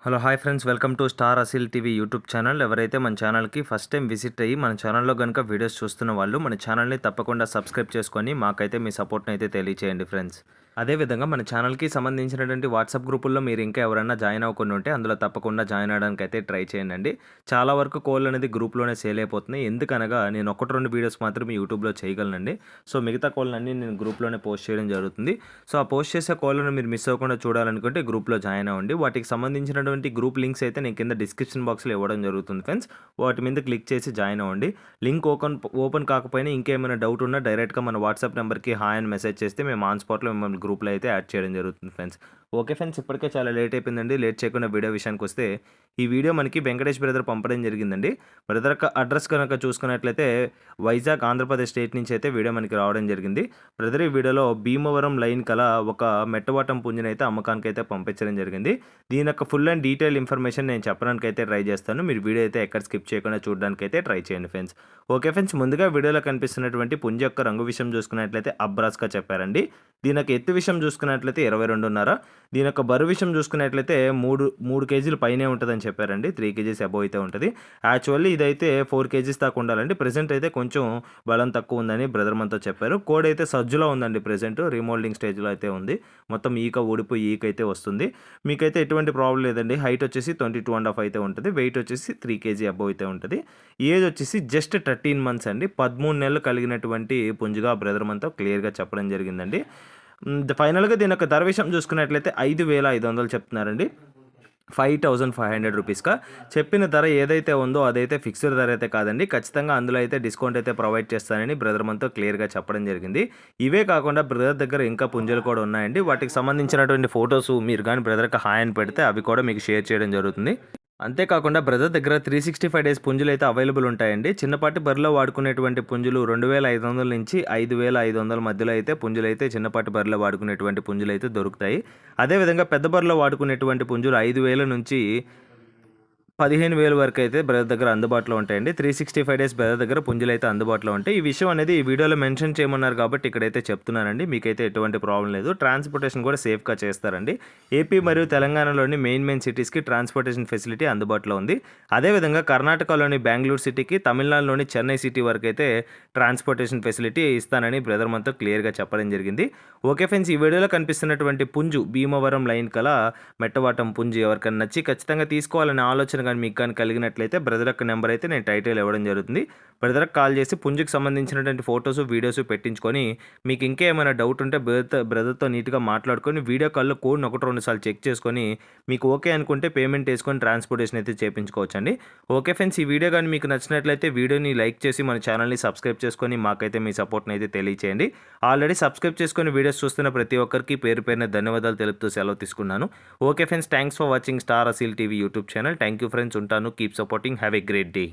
Hello hi friends, welcome to star అసిల్ TV YouTube channel. ఎవరైతే మన ఛానల్కి ఫస్ట్ టైం విజిట్ అయ్యి మన ఛానల్లో కనుక వీడియోస్ చూస్తున్న వాళ్ళు మన ఛానల్ని తప్పకుండా సబ్స్క్రైబ్ చేసుకొని మాకైతే మీ సపోర్ట్ని అయితే తెలియచేయండి ఫ్రెండ్స్. అదేవిధంగా మన ఛానల్కి సంబంధించినటువంటి వాట్సాప్ గ్రూపుల్లో మీరు ఇంకా ఎవరైనా జాయిన్ అవ్వకుండా ఉంటే అందులో తప్పకుండా జాయిన్ అవ్వడానికి అయితే ట్రై చేయండి. చాలా వరకు కోళ్ళు అనేది గ్రూప్లోనే సేల్ అయిపోతున్నాయి. ఎందుకనగా నేను 1-2 వీడియోస్ మాత్రమే యూట్యూబ్లో చేయగలనండి. సో మిగతా కోళ్ళన్నీ నేను గ్రూప్లోనే పోస్ట్ చేయడం జరుగుతుంది. సో ఆ పోస్ట్ చేసే కోళ్ళను మీరు మిస్ అవ్వకుండా చూడాలనుకుంటే గ్రూప్లో జాయిన్ అవ్వండి. వాటికి సంబంధించినటువంటి గ్రూప్ లింక్స్ అయితే నేను కింద డిస్క్రిప్షన్ బాక్స్లో ఇవ్వడం జరుగుతుంది ఫ్రెండ్స్. వాటి మీద క్లిక్ చేసి జాయిన్ అవ్వండి. లింక్ ఓపెన్ కాకపోయినా ఇంకేమైనా డౌట్ ఉన్నా డైరెక్ట్గా మన వాట్సాప్ నెంబర్కి హాయ్ అని మెసేజ్ చేస్తే మేము ఆన్ స్పాట్లో మిమ్మల్ని గ్రూప్లో అయితే యాడ్ చేయడం జరుగుతుంది ఫ్రెండ్స్. ఓకే ఫ్రెండ్స్, ఇప్పటికే చాలా లేట్ అయిపోయిందండి. లేట్ చేయకుండా వీడియో విషయానికి వస్తే, ఈ వీడియో మనకి వెంకటేష్ బ్రదర్ పంపడం జరిగిందండి. బ్రదర్ అడ్రస్ కనుక చూసుకున్నట్లయితే వైజాగ్ ఆంధ్రప్రదేశ్ స్టేట్ నుంచి అయితే వీడియో మనకి రావడం జరిగింది. బ్రదర్ ఈ వీడియోలో భీమవరం లైన్ కల ఒక మెట్టవాటం పుంజుని అయితే అమ్మకానికి అయితే పంపించడం జరిగింది. దీని యొక్క ఫుల్ అండ్ డీటెయిల్ ఇన్ఫర్మేషన్ నేను చెప్పడానికి అయితే ట్రై చేస్తాను. మీరు వీడియో అయితే ఎక్కడ స్కిప్ చేయకుండా చూడడానికి అయితే ట్రై చేయండి ఫ్రెండ్స్. ఓకే ఫ్రెండ్స్, ముందుగా వీడియోలో కనిపిస్తున్నటువంటి పుంజు యొక్క రంగు విషయం చూసుకున్నట్లయితే అబ్రాస్గా చెప్పారండి. దీని యొక్క ఎత్తు విషయం చూసుకున్నట్లయితే 22.5. దీని యొక్క బరువు విషయం చూసుకున్నట్లయితే 3 కేజీలు పైనే ఉంటుందని చెప్పారండి. 3 కేజీస్ అబోవ్ అయితే ఉంటుంది. యాక్చువల్లీ ఇదైతే 4 కేజీస్ దాకా ఉండాలండి. ప్రెజెంట్ అయితే కొంచెం బలం తక్కువ ఉందని బ్రదర్ మనతో చెప్పారు. కోడ్ అయితే సజ్జులో ఉందండి. ప్రెజెంట్ రీమోల్డింగ్ స్టేజ్లో అయితే ఉంది. మొత్తం ఊడిపోయి అయితే వస్తుంది. మీకైతే ఎటువంటి ప్రాబ్లం లేదండి. హైట్ వచ్చేసి 22.5 అయితే ఉంటుంది. వెయిట్ వచ్చేసి 3 కేజీ అబోవ్ అయితే ఉంటుంది. ఏజ్ వచ్చేసి జస్ట్ 13 మంత్స్ అండి. 13 నెలలు కలిగినటువంటి పుంజుగా బ్రదర్ మనతో క్లియర్గా చెప్పడం జరిగిందండి. ఫైనల్గా దీని యొక్క ధర విషయం చూసుకున్నట్లయితే 5,500 చెప్తున్నారండి. 5,500 రూపీస్గా చెప్పిన ధర ఏదైతే ఉందో అదైతే ఫిక్స్డ్ ధర అయితే కాదండి. ఖచ్చితంగా అందులో అయితే డిస్కౌంట్ అయితే ప్రొవైడ్ చేస్తానని బ్రదర్ మనతో క్లియర్గా చెప్పడం జరిగింది. ఇవే కాకుండా బ్రదర్ దగ్గర ఇంకా పుంజులు కూడా ఉన్నాయండి. వాటికి సంబంధించినటువంటి ఫొటోస్ మీరు కానీ బ్రదర్కి హాయ్ అని పెడితే అవి కూడా మీకు షేర్ చేయడం జరుగుతుంది. అంతేకాకుండా బ్రదర్ దగ్గర 365 డేస్ పుంజులు అయితే అవైలబుల్ ఉంటాయండి. చిన్నపాటి బరిలో వాడుకునేటువంటి పుంజులు 2,500 నుంచి 5,500 మధ్యలో అయితే పుంజులు అయితే చిన్నపాటి బరిలో వాడుకునేటువంటి పుంజులు అయితే దొరుకుతాయి. అదేవిధంగా పెద్ద బరిలో వాడుకునేటువంటి పుంజులు 5,000 నుంచి 15,000 వరకు అయితే బ్రదర్ దగ్గర అందుబాటులో ఉంటాయండి. 365 డేస్ బ్రదర్ దగ్గర పుంజులు అయితే అందుబాటులో ఉంటాయి. ఈ విషయం అనేది ఈ వీడియోలో మెన్షన్ చేయమన్నారు కాబట్టి ఇక్కడైతే చెప్తున్నానండి. మీకైతే ఎటువంటి ప్రాబ్లం లేదు. ట్రాన్స్పోర్టేషన్ కూడా సేఫ్గా చేస్తారండి. ఏపీ మరియు తెలంగాణలోని మెయిన్ సిటీస్కి ట్రాన్స్పోర్టేషన్ ఫెసిలిటీ అందుబాటులో ఉంది. అదేవిధంగా కర్ణాటకలోని బెంగళూరు సిటీకి, తమిళనాడులోని చెన్నై సిటీ వరకు అయితే ట్రాన్స్పోర్టేషన్ ఫెసిలిటీ ఇస్తానని బ్రదర్ మనతో క్లియర్గా చెప్పడం జరిగింది. ఓకే ఫ్రెండ్స్, ఈ వీడియోలో కనిపిస్తున్నటువంటి పుంజు భీమవరం లైన్ కల మెట్టవాటం పుంజు ఎవరికైనా నచ్చి ఖచ్చితంగా తీసుకోవాలనే ఆలోచన కానీ మీకు కానీ కలిగినట్లయితే బ్రదర్ యొక్క నెంబర్ అయితే నేను టైటిల్ ఇవ్వడం జరుగుతుంది. బ్రదర్కి కాల్ చేసి పుంజుకి సంబంధించినటువంటి ఫొటోస్, వీడియోస్ పెట్టించుకొని మీకు ఇంకేమైనా డౌట్ ఉంటే బ్రదర్తో నీట్గా మాట్లాడుకొని వీడియో కాల్లో కోడ్ని 1-2 సార్లు చెక్ చేసుకొని మీకు ఓకే అనుకుంటే పేమెంట్ వేసుకొని ట్రాన్స్పోర్టేషన్ అయితే చేయించుకోవచ్చండి. ఓకే ఫ్రెండ్స్, ఈ వీడియో కానీ మీకు నచ్చినట్లయితే వీడియోని లైక్ చేసి మన ఛానల్ని సబ్స్క్రైబ్ చేసుకొని మాకైతే మీ సపోర్ట్ని అయితే తెలియచేయండి. ఆల్రెడీ సబ్స్క్రైబ్ చేసుకొని వీడియోస్ చూస్తున్న ప్రతి ఒక్కరికి పేరు పేరున ధన్యవాదాలు తెలుపుతూ సెలవు తీసుకున్నాను. Okay friends, thanks for watching star అసిల్ TV YouTube channel. Thank you friends, ఉంటాను. Keep supporting. Have a great day.